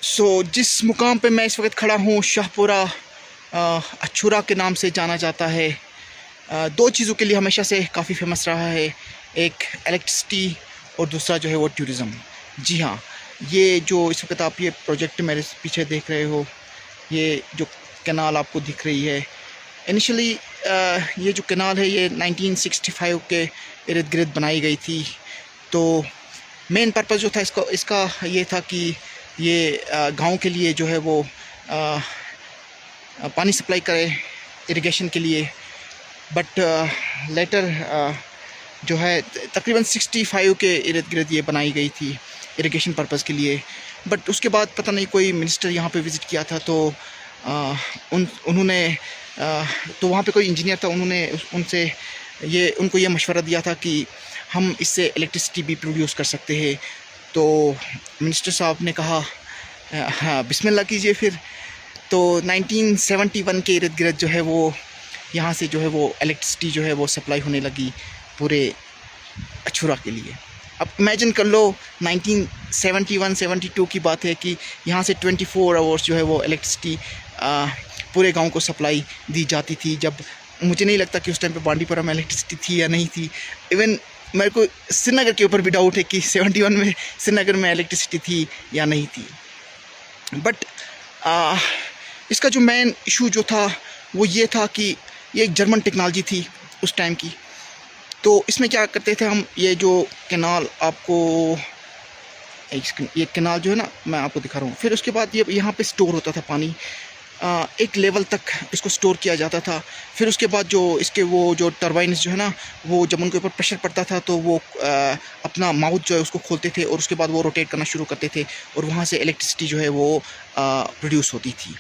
जिस मुकाम पे मैं इस वक्त खड़ा हूँ, शाहपुरा अछूरा के नाम से जाना जाता है। दो चीज़ों के लिए हमेशा से काफ़ी फेमस रहा है, एक इलेक्ट्रिसिटी और दूसरा जो है वो टूरिज़म। जी हाँ, ये जो इस वक्त आप ये प्रोजेक्ट मेरे पीछे देख रहे हो, ये जो कैनाल आपको दिख रही है, इनिशियली ये जो कैनाल है ये 1965 के इर्द गिर्द बनाई गई थी। तो मेन पर्पज़ जो था इसका ये था कि ये गांव के लिए जो है वो पानी सप्लाई करे इरिगेशन के लिए। बट लेटर जो है तकरीबन 65 के इर्द गिर्द ये बनाई गई थी इरिगेशन पर्पज़ के लिए। बट उसके बाद पता नहीं कोई मिनिस्टर यहाँ पे विज़िट किया था, तो उन्होंने तो वहाँ पे कोई इंजीनियर था, उन्होंने उनको ये मशवरा दिया था कि हम इससे इलेक्ट्रिसिटी भी प्रोड्यूस कर सकते हैं। तो मिनिस्टर साहब ने कहा हाँ बिस्मिल्लाह कीजिए फिर। तो 1971 के इर्द गिर्द जो है वो यहाँ से जो है वो इलेक्ट्रिसिटी जो है वो सप्लाई होने लगी पूरे अछूरा के लिए। अब इमेजिन कर लो 1971-72 की बात है कि यहाँ से 24 आवर्स जो है वो इलेक्ट्रिसिटी पूरे गांव को सप्लाई दी जाती थी। जब मुझे नहीं लगता कि उस टाइम पे बांडीपुरा में इलेक्ट्रिसिटी थी या नहीं थी। इवन मेरे को श्रीनगर के ऊपर भी डाउट है कि 71 में श्रीनगर में इलेक्ट्रिसिटी थी या नहीं थी। बट इसका जो मेन इशू जो था वो ये था कि ये एक जर्मन टेक्नोलॉजी थी उस टाइम की। तो इसमें क्या करते थे हम, ये जो कैनाल आपको ये कैनाल जो है ना मैं आपको दिखा रहा हूँ, फिर उसके बाद ये यहाँ पे स्टोर होता था पानी, एक लेवल तक इसको स्टोर किया जाता था। फिर उसके बाद जो इसके वो जो टर्बाइन्स जो है ना, वो जब उनके ऊपर प्रेशर पड़ता था तो वो अपना माउथ जो है उसको खोलते थे और उसके बाद वो रोटेट करना शुरू करते थे और वहाँ से इलेक्ट्रिसिटी जो है वो प्रोड्यूस होती थी।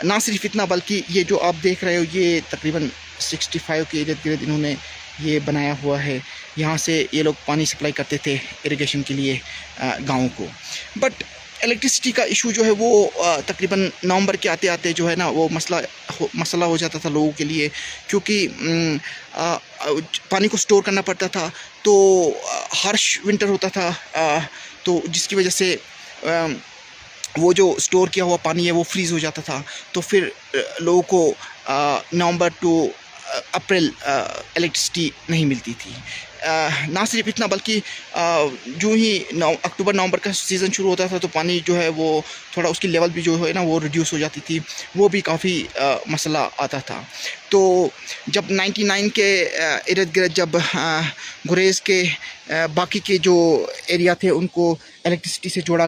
ना सिर्फ इतना बल्कि ये जो आप देख रहे हो ये तकरीबन 65 के इर्द गिर्द इन्होंने ये बनाया हुआ है। यहाँ से ये लोग पानी सप्लाई करते थे इरिगेशन के लिए गाँव को। बट इलेक्ट्रिसिटी का इशू जो है वो तकरीबन नवंबर के आते आते जो है ना वो मसला हो जाता था लोगों के लिए, क्योंकि पानी को स्टोर करना पड़ता था। तो हार्श विंटर होता था, तो जिसकी वजह से वो जो स्टोर किया हुआ पानी है वो फ्रीज़ हो जाता था। तो फिर लोगों को नवंबर टू अप्रैल इलेक्ट्रिसिटी नहीं मिलती थी। ना सिर्फ इतना बल्कि जो ही अक्टूबर नवंबर का सीज़न शुरू होता था तो पानी जो है वो थोड़ा उसकी लेवल भी जो है ना वो रिड्यूस हो जाती थी, वो भी काफ़ी मसला आता था। तो जब 99 के इर्द गिर्द जब गुरेज़ के बाकी के जो एरिया थे उनको इलेक्ट्रिसिटी से जोड़ा